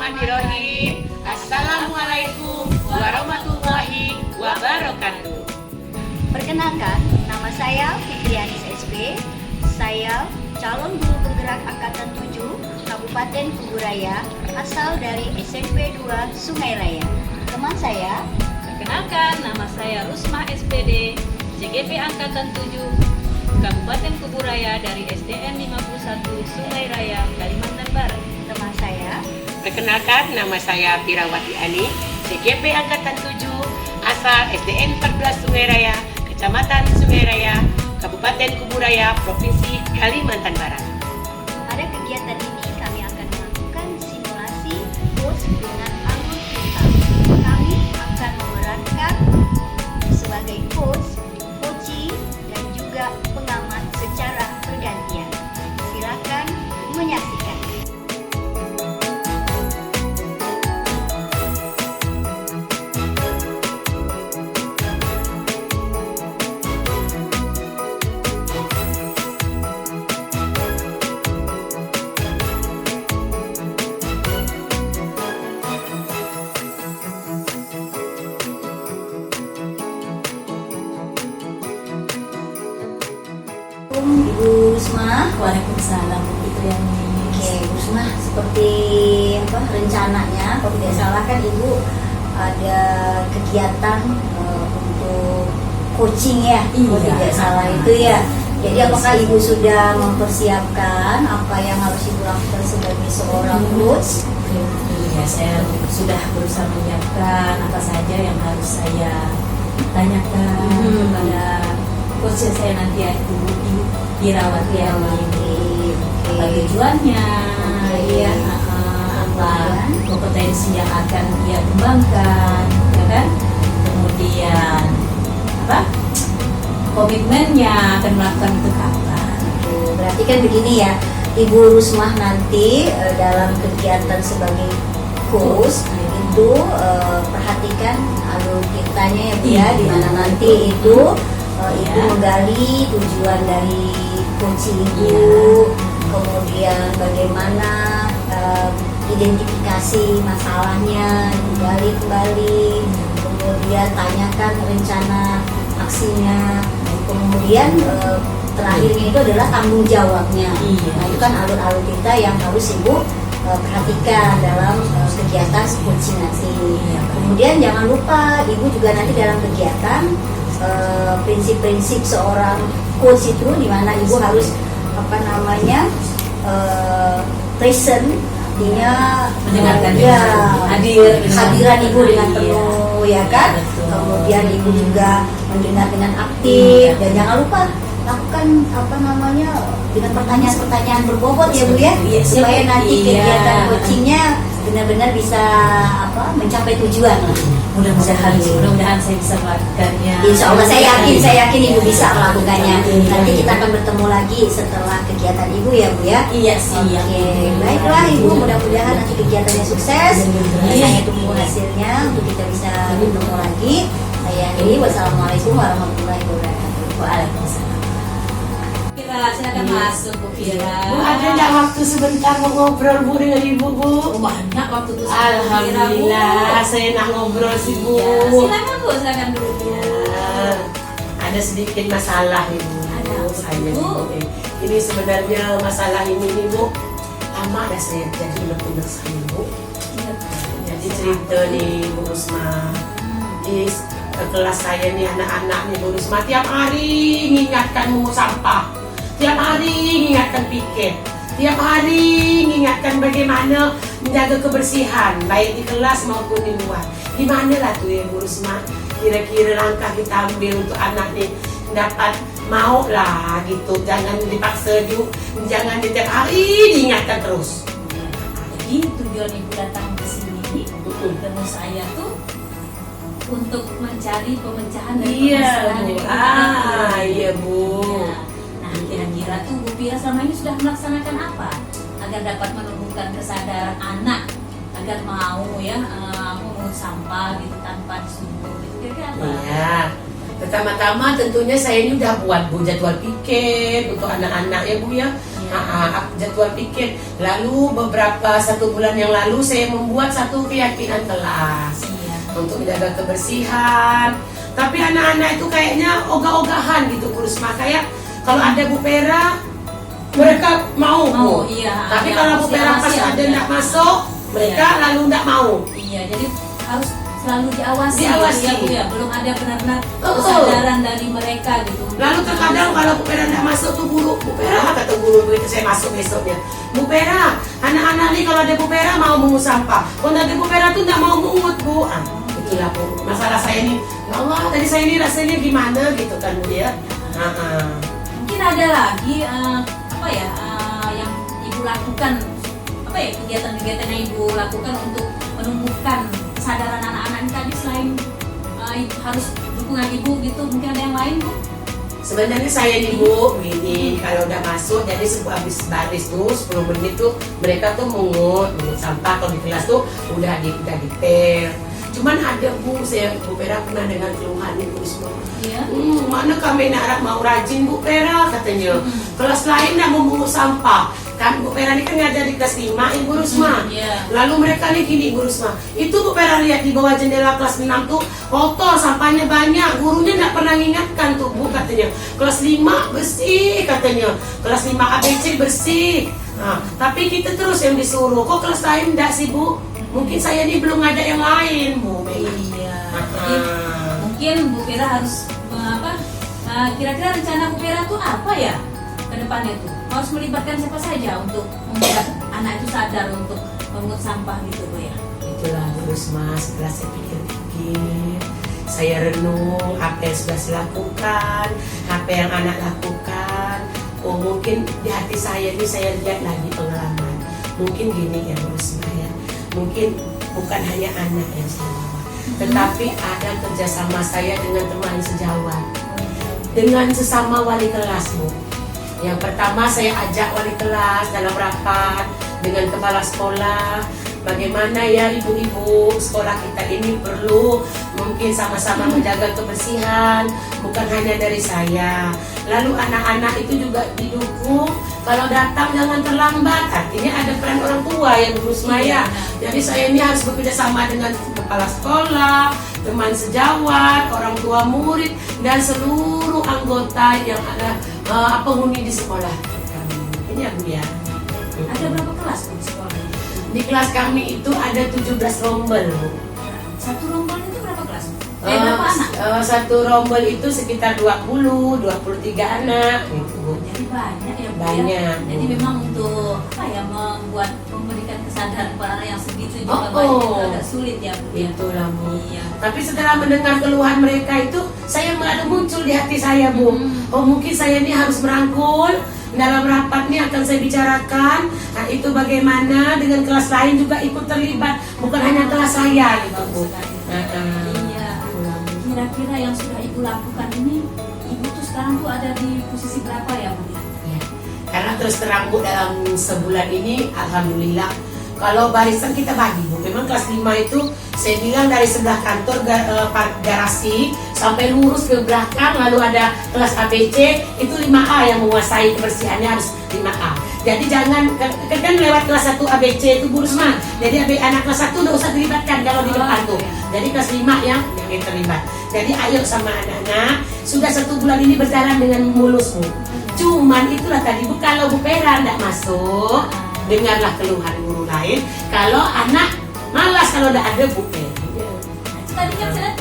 Bismillahirrahmanirrahim. Assalamualaikum warahmatullahi wabarakatuh. Perkenalkan, nama saya Fitrianis SP. Saya calon guru penggerak Angkatan 7 Kabupaten Kuburaya, asal dari SMP 2 Sungai Raya. Teman saya, Perkenalkan, nama saya Rusma SPD, CGP Angkatan 7, Kabupaten Kuburaya dari SDN 51 Sungai Raya, Kalimantan Barat. teman saya, Perkenalkan, nama saya Pirawati Ani, CGP Angkatan 7, asal SDN 14 Sungai Raya, Kecamatan Sungai Raya, Kabupaten Kuburaya, Provinsi Kalimantan Barat. pada kegiatan ini kami akan melakukan simulasi coach dengan alur kita. Kami akan memerankan sebagai coach, coaching, dan juga pengamat secara bergantian. Silakan menyaksikan. Ibu Rusma. Waalaikumsalam Bu Fitriani. Oke, Bu Rusma, seperti rencananya, kalau tidak salah kan Ibu ada kegiatan untuk coaching ya, kalau Iya. tidak salah itu ya. Jadi apakah Ibu sudah mempersiapkan apa yang harus Ibu lakukan sebagai seorang coach? Iya, saya sudah berusaha menyiapkan apa saja yang harus saya tanyakan kepada coach saya nanti yaitu Bu Pirawati ini. Apa tujuannya? Iya, apa kompetensi yang akan dia kembangkan, ya kan? Kemudian apa? Komitmennya akan melakukan itu kapan? Berarti kan begini ya, Ibu Rusmah nanti dalam kegiatan sebagai coach itu perhatikan alur kitanya ya Bu ya, di mana nanti itu Ibu menggali tujuan dari coaching Ibu, kemudian bagaimana identifikasi masalahnya digali kembali, kemudian tanyakan rencana aksinya, kemudian terakhirnya itu adalah tanggung jawabnya. Nah itu kan alur-alur kita yang harus Ibu perhatikan dalam kegiatan coaching nanti. Kemudian jangan lupa Ibu juga nanti dalam kegiatan prinsip-prinsip seorang coach itu, di mana Ibu harus present, artinya Mendengarkan ya, hadiran Ibu dengan Iya. penuh ya kan. Betul. Kemudian Ibu juga mendengar dengan aktif, dan jangan lupa lakukan dengan pertanyaan-pertanyaan berbobot ya Bu ya, Iya, supaya nanti iya. kegiatan coachingnya benar-benar bisa mencapai tujuan. Mudah-mudahan saya bisa melakukannya. Insya Allah saya yakin Ibu bisa melakukannya. Nanti kita akan bertemu lagi setelah kegiatan Ibu ya Bu ya. Iya sih. Oke, baiklah Ibu, mudah-mudahan nanti kegiatannya sukses. Saya tunggu hasilnya untuk kita bisa bertemu lagi. Saya akhiri, wassalamualaikum warahmatullahi wabarakatuh. Waalaikumsalam. Silakan masuk Bu Fira. Bu, ada nggak waktu sebentar mau ngobrol Bu dengan Ibu Bu? Banyak waktu itu. Alhamdulillah, saya nak ngobrol sih Bu. Ya, silakan Bu, silakan dulu. Ada sedikit masalah Ibu. Ada apa, Saya Bu? ini sebenarnya masalah ini nih Bu, lama dah saya jadi unek-unek saya Bu. Jadi cerita nih Bu Rusma, di kelas saya nih anak-anak nih Bu Rusma tiap hari mengingatkan mungut sampah, tiap hari mengingatkan piket, tiap hari mengingatkan bagaimana menjaga kebersihan baik di kelas maupun di luar. Gimana lah tuh ya Bu Rusma, kira-kira langkah kita ambil untuk anak nih dapat mau lah gitu, jangan dipaksa juga, jangan tiap hari diingatkan terus. Jadi tujuan Ibu datang ke sini ketemu saya tuh untuk mencari pemecahan dari permasalahan yang kita Iya Bu. Ya. Nah, kira-kira tuh Bu Pira selama ini sudah melaksanakan apa agar dapat menumbuhkan kesadaran anak agar mau mengungut sampah gitu tanpa disuruh gitu, kira-kira apa? Iya. Pertama-tama tentunya saya ini udah buat Bu jadwal piket untuk anak-anak ya Bu ya. Jadwal pikir. Lalu satu bulan yang lalu saya membuat satu keyakinan kelas Iya. untuk menjaga kebersihan. Tapi anak-anak itu kayaknya ogah-ogahan gitu Bu Rusma. Kayak kalau ada Bu Pera mereka mau Bu. Iya. Tapi Iya, kalau Bu Pera pas masih ada nggak masuk, mereka lalu nggak mau. Iya, jadi harus selalu diawasi. Diawasi. Ya, Bu, ya. Belum ada benar-benar Betul. kesadaran dari mereka gitu. Lalu terkadang kalau Bu Pera nggak masuk tuh guru, Bu Pera kata guru begitu saya masuk besoknya, Bu Pera, anak-anak nih kalau ada Bu Pera mau mengut sampah, kalau ada Bu Pera tuh nggak mau mengut Bu. Itulah Bu, masalah saya ini, ya Allah tadi saya ini rasanya gimana gitu kan Bu ya. Mungkin ada lagi yang Ibu lakukan, kegiatan-kegiatan yang Ibu lakukan untuk menumbuhkan kesadaran anak-anak ini tadi selain Ibu harus dukungan Ibu gitu, mungkin ada yang lain Bu? Sebenarnya saya nih Bu, begini, kalau udah masuk jadi habis baris tuh 10 menit tuh mereka tuh mengut sampah. Kalau di kelas tuh udah dipel. Cuman ada Bu Pera pernah dengan keluhan nih Bu semua. Iya. Mana kami nak mau rajin Bu Pera katanya. Kelas lain nak memungut sampah. Kan Bu Pera ini kan ngajar di kelas 5 Ibu Rusma. Iya. Lalu mereka nih gini Ibu Rusma. Itu Bu Pera lihat di bawah jendela kelas 6 tuh kotor, sampahnya banyak. Gurunya nggak pernah ngingatkan tuh Bu katanya. Kelas 5 bersih katanya. Kelas 5 ABC bersih. Nah, tapi kita terus yang disuruh. Kok kelas lain enggak sih Bu? Mungkin saya ini belum ngajak yang lain Bu. Iya. Jadi mungkin Bu Pera harus kira-kira rencana Bu Pera tuh apa ya ke depannya tuh? Harus melibatkan siapa saja untuk membuat anak itu sadar untuk memungut sampah gitu Bu ya? Itulah Bu Rusma, setelah saya pikir-pikir, saya renung apa yang sudah saya lakukan, apa yang anak lakukan. Oh mungkin di hati saya ini saya lihat lagi pengalaman. Mungkin gini ya Bu Rusma ya. Mungkin bukan hanya anak yang saya bawa, tetapi ada kerjasama saya dengan teman sejawat, dengan sesama wali kelas Bu. Yang pertama saya ajak wali kelas dalam rapat dengan kepala sekolah. Bagaimana ya ibu-ibu sekolah kita ini perlu mungkin sama-sama menjaga kebersihan, bukan hanya dari saya. Lalu anak-anak itu juga didukung, kalau datang jangan terlambat. Artinya ada peran orang tua yang berusaha Maya. Jadi saya ini harus bekerja sama dengan kepala sekolah, teman sejawat, orang tua murid, dan seluruh anggota yang ada penghuni di sekolah kami. Ini ya Bu ya. Ada berapa kelas Bu di sekolah? Di kelas kami itu ada 17 rombel Bu. Satu rombongan itu berapa kelas? Berapa anak? Satu rombel itu sekitar 20, 23 anak gitu Bu. Jadi banyak ya Bu. Banyak, Ya? Jadi Bu. memang untuk memberikan kesadaran para anak yang segitu juga Oh, banyak oh. itu agak sulit ya Bu. Ya? Itulah Bu. Iya. Tapi setelah mendengar keluhan mereka itu, saya ada muncul di hati saya Bu. Oh mungkin saya ini harus merangkul. Dalam rapat ini akan saya bicarakan. Nah itu bagaimana dengan kelas lain juga ikut terlibat, bukan hanya kelas saya gitu Bu. Iya. Kira-kira yang sudah Ibu lakukan ini, Ibu tuh sekarang tuh ada di posisi berapa ya Bu? Ya. Karena terus terang Bu, dalam sebulan ini alhamdulillah kalau barisan kita bagi Bu. Memang kelas 5 itu saya bilang dari sebelah kantor garasi sampai lurus ke belakang, lalu ada kelas ABC itu 5A yang menguasai kebersihannya, harus 5A. Jadi jangan kan lewat kelas 1 ABC itu Bu Rusma. Jadi anak kelas 1 udah usah dilibatkan kalau di depan tuh. Jadi kelas 5 yang terlibat. Jadi ayo sama anak-anak, sudah 1 bulan ini berjalan dengan mulus Bu. Cuman itulah tadi Bu, kalau Bu Pera enggak masuk, dengarlah keluhan guru lain. Kalau anak malas kalau udah ada Bu Pera. Tadi kan saya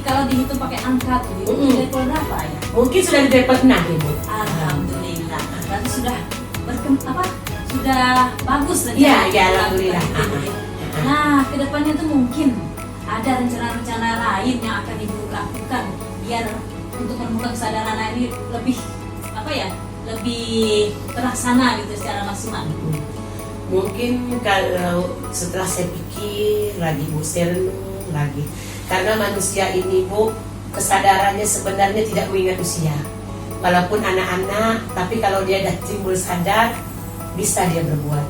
kalau dihitung pakai angka tuh, Ibu di level berapa ya? Mungkin sudah di level 6 Ibu. Alhamdulillah. Berarti sudah sudah bagus rencana. Iya, ya alhamdulillah. Nah, kedepannya tuh mungkin ada rencana-rencana lain yang akan Ibu lakukan biar untuk menemukan kesadaran anak ini lebih lebih terlaksana gitu secara maksimal. Mungkin kalau setelah saya pikir lagi Bu, saya renung lagi. Karena manusia ini Bu, kesadarannya sebenarnya tidak mengingat usia. Walaupun anak-anak, tapi kalau dia dah timbul sadar, bisa dia berbuat.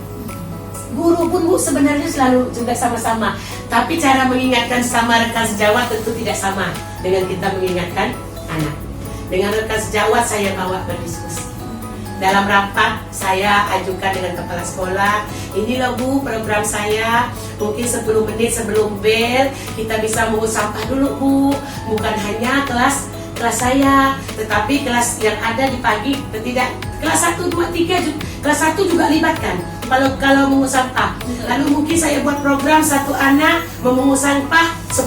Guru pun Bu sebenarnya selalu juga sama-sama. Tapi cara mengingatkan sama rekan sejawat tentu tidak sama dengan kita mengingatkan anak. Dengan rekan sejawat saya bawa berdiskusi. dalam rapat saya ajukan dengan kepala sekolah, inilah Bu program saya, mungkin 10 menit sebelum bel kita bisa mengut sampah dulu Bu, bukan hanya kelas saya, tetapi kelas yang ada di pagi, tidak kelas 1, 2, 3 kelas 1 juga libatkan kalau mengut sampah. Lalu mungkin saya buat program satu anak memungut sampah 10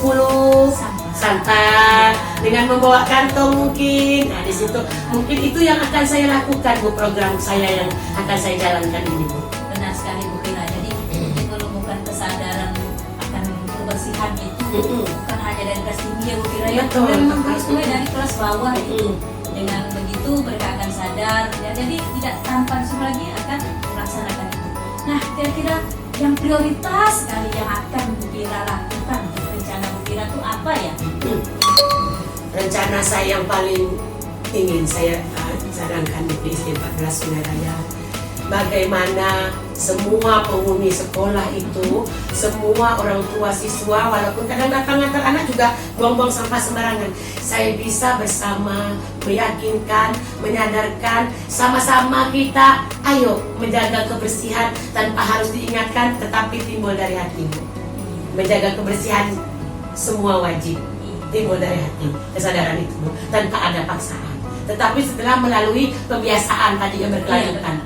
sampah dengan membawa kantong mungkin. Nah di situ mungkin itu yang akan saya lakukan Bu, program saya yang akan saya jalankan ini Bu. Benar sekali Bu Pira. Jadi untuk menumbuhkan kesadaran akan kebersihan itu bukan hanya dari kelas tinggi ya Bu Pira ya, Betul. memang harus mulai dari kelas bawah itu. Dengan begitu mereka akan sadar ya, jadi tidak tanpa disuruh lagi akan melaksanakan itu. Nah kira-kira yang prioritas sekali yang akan Bu Pira lakukan untuk rencana Bu Pira itu apa ya? Rencana saya yang paling ingin saya cadangkan di SD 14 Sungai Raya, bagaimana semua penghuni sekolah itu, semua orang tua siswa, walaupun kadang-kadang ngantar anak juga buang-buang sampah sembarangan, saya bisa bersama meyakinkan, menyadarkan, sama-sama kita ayo menjaga kebersihan tanpa harus diingatkan, tetapi timbul dari hatimu. Menjaga kebersihan semua wajib, timbul dari hati, kesadaran itu tanpa ada paksaan. Tetapi setelah melalui kebiasaan tadi yang berkelanjutan,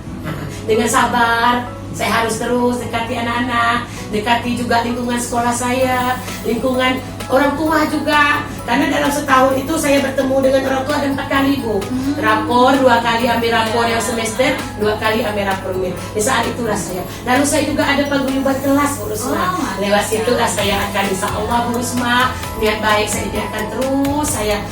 dengan sabar, saya harus terus dekati anak-anak, dekati juga lingkungan sekolah saya, lingkungan orang tua juga. Karena dalam setahun itu saya bertemu dengan orang tua ada 4 kali Bu. Rapor 2 kali ambil rapor yang semester, 2 kali ambil rapor mil. Di saat itulah saya. Lalu saya juga ada paguyuban kelas Bu Rusma. Lewat situlah saya akan insya Allah Bu Rusma, niat baik saya akan terus saya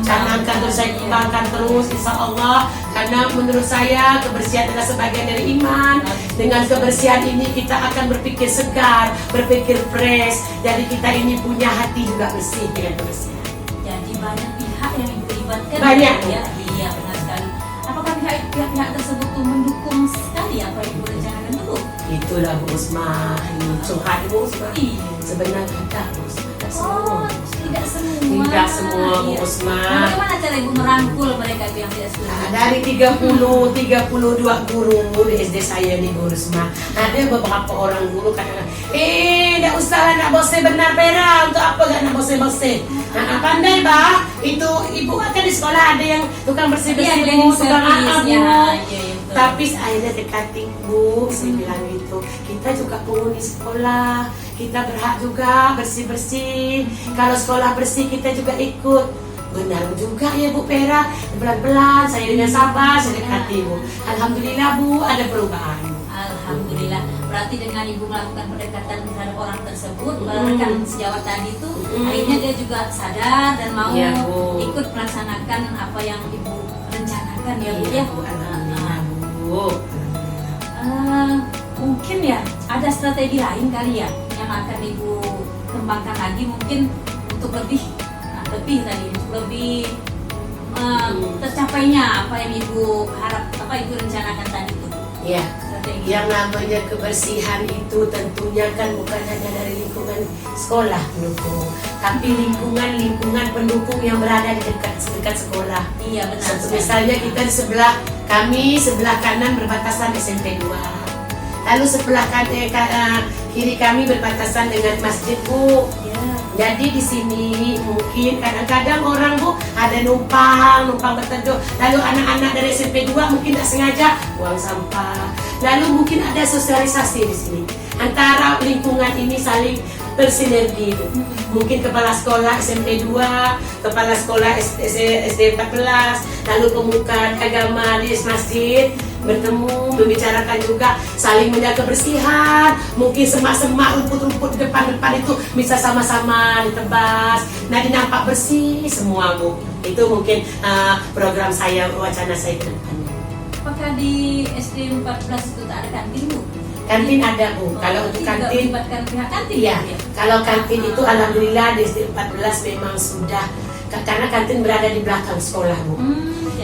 canangkan terus, saya kembangkan terus insya Allah. Karena menurut saya kebersihan adalah sebagian dari iman. Dengan kebersihan ini kita akan berpikir segar, berpikir fresh. Jadi kita ini punya hati juga bersih dengan kebersihan. Jadi banyak pihak yang dilibatkan. Banyak. Ya, iya benar sekali. Apakah pihak-pihak tersebut tuh mendukung sekali apa yang Ibu rencanakan dulu? Itulah Bu Usma, ini curhat Bu Usma. Iya. Sebenarnya tidak Bu Usma, tidak Oh, semua. tidak semua. Tidak semua Bu Iya. Usma. Nah, bagaimana cara Ibu merangkul mereka itu yang tidak setuju? Nah, dari 32 guru di SD saya nih Bu Rusma, ada beberapa orang guru kadang-kadang, tidak usah lah nak bose benar Pera, untuk apa gak nak bose-bose. Nah, pandai bah, itu ibu akan di sekolah ada yang tukang bersih-bersih Iya, Bu, cleaning tukang service, apa Bu. ya, iya, betul. Tapi akhirnya dekati Bu, saya bilang gitu, kita juga penghuni sekolah, kita berhak juga bersih-bersih. Kalau sekolah bersih kita juga ikut. Benar juga ya Bu Pera, pelan-pelan saya dengan sabar saya dekati Bu. Alhamdulillah Bu, ada perubahan. Alhamdulillah. Berarti dengan Ibu melakukan pendekatan terhadap orang tersebut, rekan sejawat tadi itu, akhirnya dia juga sadar dan mau Iya, Bu. ikut melaksanakan apa yang Ibu rencanakan ya Bu ya. Bu, alhamdulillah Bu. Mungkin ya ada strategi lain kali ya yang akan Ibu kembangkan lagi mungkin untuk lebih tadi untuk lebih tercapainya apa yang Ibu harap, apa Ibu rencanakan tadi itu. Ya, Strategi. yang namanya kebersihan itu tentunya kan bukan hanya dari lingkungan sekolah pendukung, tapi lingkungan pendukung yang berada di dekat sekolah. Iya benar. Satu, misalnya kita di sebelah kanan berbatasan SMP 2. Lalu sebelah kiri kami berbatasan dengan masjid Bu. Ya. Jadi di sini mungkin kadang-kadang orang Bu ada numpang berteduh. Lalu anak-anak dari SMP 2 mungkin tidak sengaja buang sampah. Lalu mungkin ada sosialisasi di sini antara lingkungan ini saling bersinergi. Mungkin kepala sekolah SMP 2, kepala sekolah SD 14, lalu pemuka agama di masjid bertemu, membicarakan juga, saling menjaga kebersihan. Mungkin semak-semak, rumput-rumput di depan itu bisa sama-sama ditebas. Nah, dinampak bersih semua Bu. Itu mungkin program saya, wacana saya ke depan. Apakah di SD 14 itu tak ada kantin Bu? Kantin ada Bu. Kalau untuk Tidak kantin, melibatkan pihak kantin iya. ya? Kalau kantin itu alhamdulillah di SD 14 memang sudah, karena kantin berada di belakang sekolah Bu.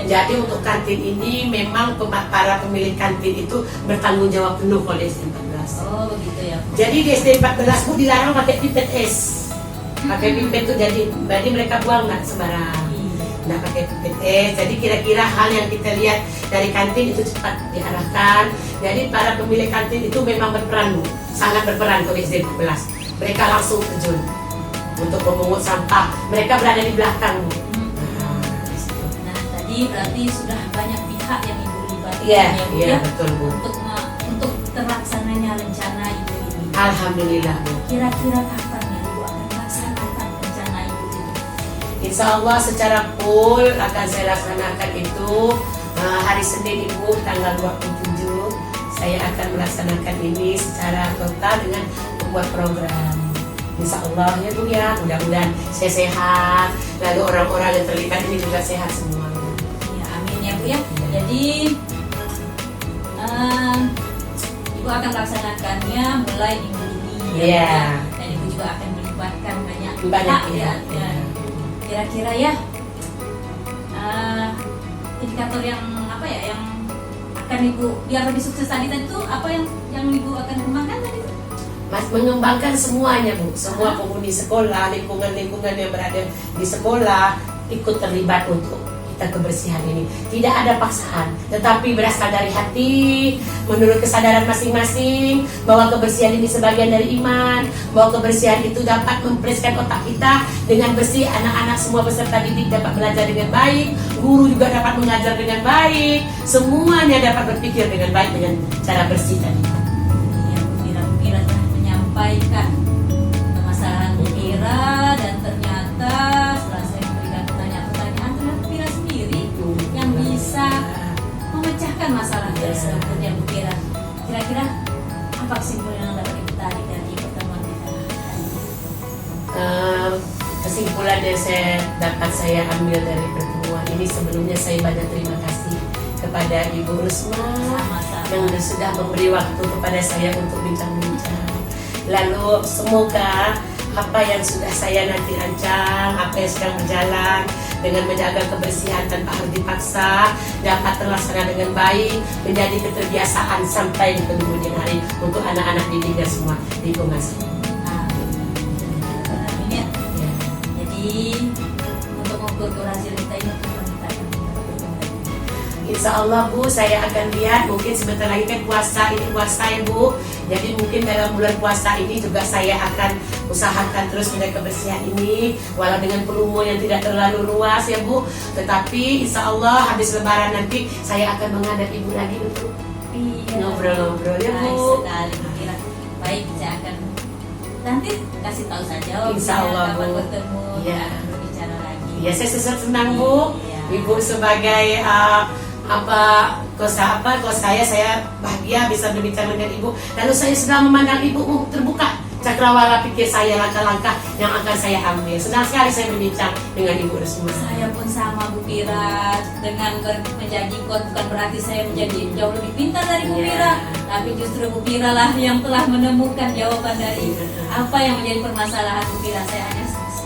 Jadi untuk kantin ini memang para pemilik kantin itu bertanggung jawab penuh oleh SD 14. Oh begitu ya. Jadi di SD 14 Bu dilarang pakai pipet es. Pakai pipet itu jadi mereka buang nggak sembarang. nggak pakai PPT. Jadi kira-kira hal yang kita lihat dari kantin itu cepat diarahkan. Jadi para pemilik kantin itu memang berperan, Bu, sangat berperan untuk SD 14. Mereka langsung terjun untuk memungut sampah. Mereka berada di belakang, Bu. Nah, tadi berarti sudah banyak pihak yang Ibu libatkan Iya, ya, Bu, iya ya, betul, Bu. untuk terlaksananya rencana Ibu ini. Alhamdulillah, Bu. Kira-kira kapan ya Ibu akan melaksanakan rencana Ibu ini? Insya Allah secara full akan saya laksanakan itu hari Senin, Ibu, tanggal 27. Saya akan melaksanakan ini secara total dengan membuat program. Insya Allah ya, Bu, ya, mudah-mudahan saya sehat, lalu orang-orang yang terlibat ini juga sehat semua. Ya, amin ya Bu ya. Jadi Ibu akan melaksanakannya mulai minggu ini ya, Bu, Iya. ya. Dan Ibu juga akan melibatkan banyak Banyak pihak pihak, ya. ya. Kira-kira ya indikator yang apa ya yang akan Ibu biar lebih sukses tadi itu apa yang Ibu akan kembangkan tadi? Mas mengembangkan semuanya, Bu. Semua penghuni sekolah, lingkungan-lingkungan yang berada di sekolah ikut terlibat untuk kita kebersihan ini. Tidak ada paksaan, tetapi berasal dari hati, menurut kesadaran masing-masing bahwa kebersihan ini sebagian dari iman, bahwa kebersihan itu dapat memfreshkan otak kita dengan bersih. Anak-anak semua peserta didik dapat belajar dengan baik, guru juga dapat mengajar dengan baik, semuanya dapat berpikir dengan baik dengan cara bersih tadi. Yang kira-kira telah menyampaikan permasalahan Bu Pira, dan ternyata setelah saya memberikan pertanyaan-pertanyaan ternyata Bu Pira sendiri yang bisa memecahkan masalah tersebut ya Bu Pira. Kira-kira apa kesimpulan yang dapat Ibu tarik dari pertemuan kita hari ini? Kesimpulan yang saya ambil dari pertemuan ini, sebelumnya saya banyak terima kasih kepada Ibu Rusma Sama-sama. yang sudah memberi waktu kepada saya untuk bincang-bincang. Lalu semoga apa yang sudah saya nanti rancang, apa yang sedang berjalan dengan menjaga kebersihan tanpa harus dipaksa, dapat terlaksana dengan baik, menjadi keterbiasaan sampai di kemudian hari untuk anak-anak didik dan semua lingkungan saya. Amin ya. Ya. Jadi untuk mengukur hasil kita ini kita akan Insya Allah, Bu, saya akan lihat mungkin sebentar lagi kan puasa, ini puasa ya, Bu. Jadi mungkin dalam bulan puasa ini juga saya akan usahakan terus menjaga kebersihan ini, walau dengan volume yang tidak terlalu luas ya, Bu. Tetapi insya Allah habis lebaran nanti saya akan menghadap Ibu lagi untuk ngobrol-ngobrol ya, Baik Bu. sekali Bu Pira. Baik, saya akan nanti kasih tahu saja Insya Allah, kapan Bu. bertemu, Ya. dan berbicara lagi. Ya, saya senang, Bu. Iya. Ibu sebagai kos saya bahagia bisa berbicara dengan Ibu. Lalu saya sedang memandang Ibu terbuka cakrawala pikir saya, langkah-langkah yang akan saya ambil. Senang sekali saya berbincang dengan Ibu Rusma. Saya pun sama Bu Pira, dengan menjadi kot bukan berarti saya menjadi jauh lebih pintar dari Bu Iya. Pira, tapi justru Bu Pira lah yang telah menemukan jawaban dari apa yang menjadi permasalahan Bu Pira. Saya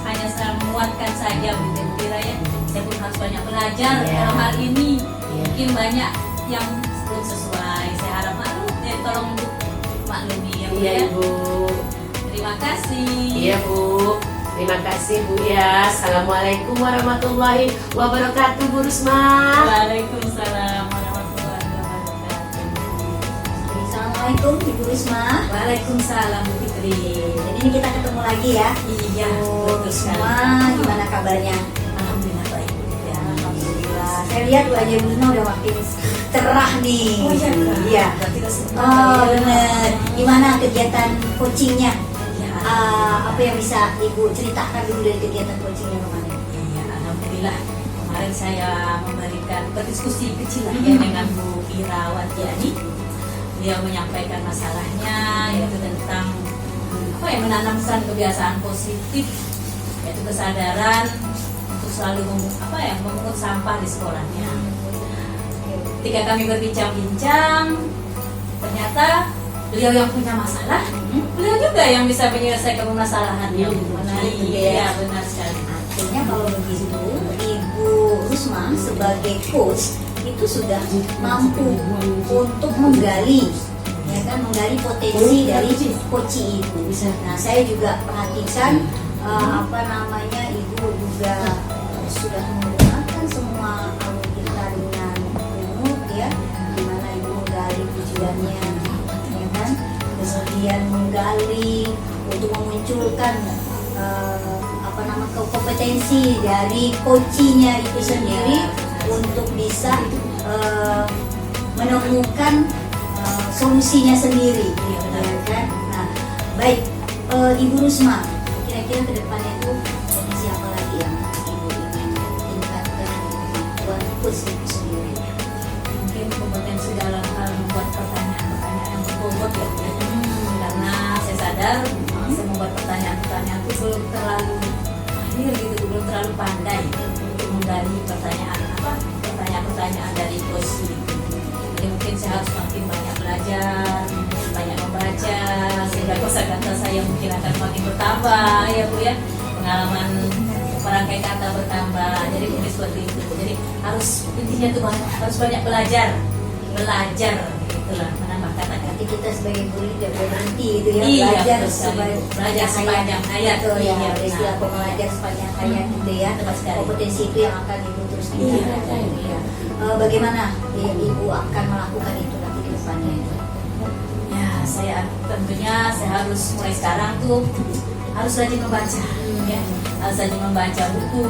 hanya sedang menguatkan saja Bu Pira ya. Saya pun harus banyak belajar Iya. dalam hal ini. Iya. Mungkin banyak yang belum sesuai. Saya harap maklum, tolong Bu maklumi ya Bu Iya, ya. Ibu. Terima kasih. Iya, Bu. Terima kasih, Bu, ya. Assalamualaikum warahmatullahi wabarakatuh, Bu Rusma. Waalaikumsalam warahmatullahi wabarakatuh. Assalamualaikum Ibu Risma. Waalaikumsalam Bu Fitri. Jadi ini kita ketemu lagi ya. Iya, betul sekali. Semua gimana kabarnya? Alhamdulillah baik Bu Fitri. Alhamdulillah. Saya lihat wajah Ibu Risma udah makin cerah nih. Oh iya, Iya. Berarti kita semua Oh ya. bener. Gimana kegiatan coachingnya? Iya. Apa yang bisa Ibu ceritakan dulu dari kegiatan coachingnya kemarin? Iya, alhamdulillah. Kemarin saya memberikan berdiskusi kecil ya dengan Bu Ira Wadiani. Beliau menyampaikan masalahnya yaitu tentang menanamkan kebiasaan positif, yaitu kesadaran untuk selalu memungut sampah di sekolahnya. Ketika kami berbincang-bincang, ternyata beliau yang punya masalah, beliau juga yang bisa menyelesaikan permasalahannya. Menarik juga ya. Iya, benar sekali. Artinya kalau begitu Ibu Rusma sebagai coach itu sudah mampu untuk menggali, ya kan, menggali potensi dari coaching Ibu. Nah, saya juga perhatikan Ibu juga sudah menggunakan semua alur kita dengan ilmu ya, dimana ibu menggali tujuannya, ya kan, kemudian menggali untuk memunculkan kompetensi dari coachingnya itu sendiri untuk bisa menemukan solusinya sendiri, ya kan? Nah, baik, Ibu Rusma, kira-kira ke depannya itu potensi apa lagi yang Ibu ingin tingkatkan buat coach itu sendiri? Mungkin kompetensi dalam hal membuat pertanyaan-pertanyaan yang berbobot ya, Bu. Karena saya sadar saya membuat pertanyaan-pertanyaan itu belum terlalu akhir gitu, belum terlalu pandai untuk menggali pertanyaan-pertanyaan dari coach gitu. Jadi mungkin saya harus makin banyak belajar, banyak membaca, sehingga kosakata saya mungkin akan makin bertambah ya Bu ya, pengalaman merangkai kata bertambah. Jadi mungkin seperti itu. Jadi intinya tuh harus banyak belajar gitulah, menambah kata-kata. Nanti kita sebagai guru tidak boleh berhenti itu ya, Iya, belajar betul sekali. sepanjang Sepanjang hayat. Betul ya, Iya, istilah benar. pembelajar sepanjang hayat gitu ya. Tepat sekali. Kompetensi itu yang akan Ibu terus Iya, tingkatkan. betul. Iya. Bagaimana Ibu akan melakukan itu nanti ke depannya itu? Ya, saya tentunya saya harus mulai sekarang tuh harus rajin membaca, ya, harus rajin membaca buku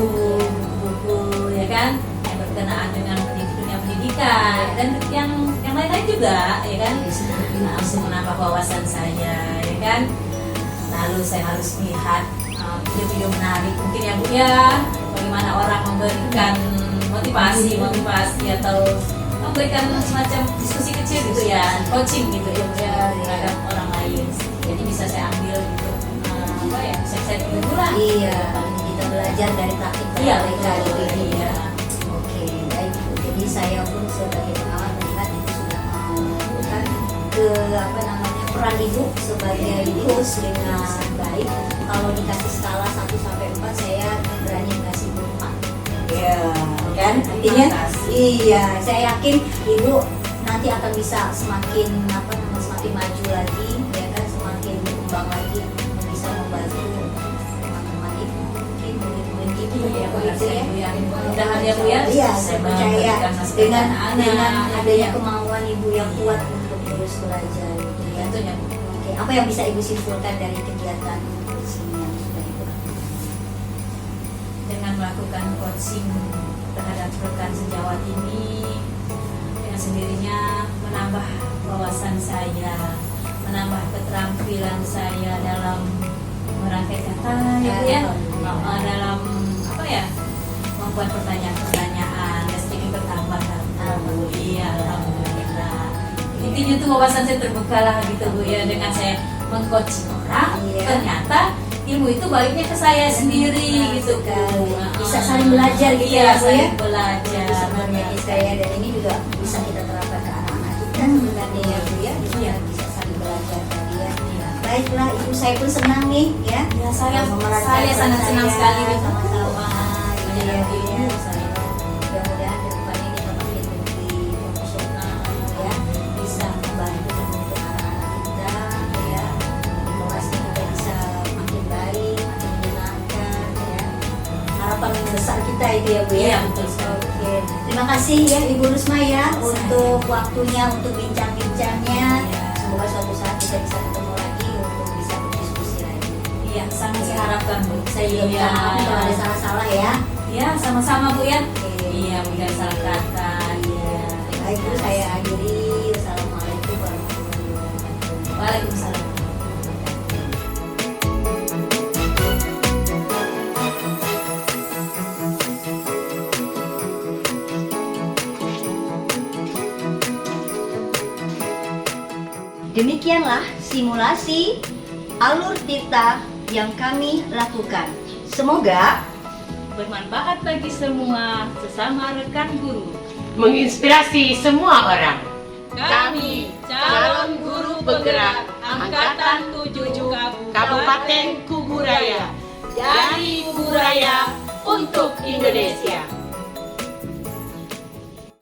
ya kan, yang berkenaan dengan dunia pendidikan dan yang lain-lain juga, ya kan, langsung menambah wawasan saya, ya kan. Lalu saya harus lihat video-video menarik mungkin ya Bu ya, bagaimana orang memberikan motivasi atau memberikan semacam diskusi kecil gitu ya, coaching gitu ya Bu ya, terhadap orang lain. Jadi bisa saya ambil gitu, saya dulu lah. Iya, kita belajar dari praktik Iya, mereka betul. gitu ya. Iya. Oke, baik. Jadi saya pun sebagai pengamat melihat itu sudah melakukan peran Ibu sebagai coach dengan baik. Kalau dikasih skala 1 sampai 4, saya berani kasih 4. Ya, kan? Artinya, iya, saya yakin Ibu nanti akan bisa semakin semakin maju lagi, ya kan, semakin berkembang lagi, bisa membantu teman-teman Ibu, mungkin murid-murid Ibu ya, Bu, gitu ya. Mudah-mudahan ya Bu ya. Iya, saya percaya memberikan masukan dengan anak-anak, adanya ya. kemauan Ibu yang kuat untuk terus belajar gitu ya. Tentunya. Oke, apa yang bisa Ibu simpulkan dari kegiatan sini yang sudah Ibu lakukan? Dengan melakukan coaching terhadap rekan sejawat ini, dengan sendirinya menambah wawasan saya, menambah keterampilan saya dalam merangkai kata ya, dalam membuat pertanyaan-pertanyaan dan sedikit bertambah. Iya, alhamdulillah. Intinya tuh wawasan saya terbuka lah gitu Bu ya, dengan saya mengcoaching orang, Iya. ternyata ilmu itu baliknya ke saya sendiri gitu kan. Bisa saling belajar gitu Iya, ya, Bu, ya. saling belajar. Jadi sebenarnya saya dan ini juga bisa kita terapkan ke anak-anak kita sebenarnya ya Bu ya. Iya. Bisa saling belajar tadi ya. Baiklah, Ibu, saya pun senang nih ya. Ya, saya Memerankan sangat senang sekali sama-sama. Iya, Iya, iya. iya. Mudah-mudahan ke depannya kita makin lebih profesional ya, bisa membantu untuk anak-anak kita ya. Informasinya kita bisa makin baik, makin menyenangkan ya. Harapan besar kita itu ya Bu ya. Iya, betul sekali. Oke, terima kasih ya Ibu Rusma ya untuk waktunya, untuk bincang-bincangnya. Iya. Semoga suatu saat kita bisa ketemu lagi untuk bisa berdiskusi lagi. Iya, sangat saya harapkan Bu. Saya juga minta maaf kalau ada salah-salah ya. Ya, sama-sama Bu ya. Oke. Iya, mudah salah kata. Iya. Baik Bu, saya akhiri. Wassalamualaikum warahmatullahi wabarakatuh. Waalaikumsalam. Demikianlah simulasi alur tirta yang kami lakukan. Semoga Bermanfaat bagi semua sesama rekan guru. Menginspirasi semua orang. Kami calon guru penggerak Angkatan 7 Kabupaten Kuburaya. Dari Kuburaya untuk Indonesia.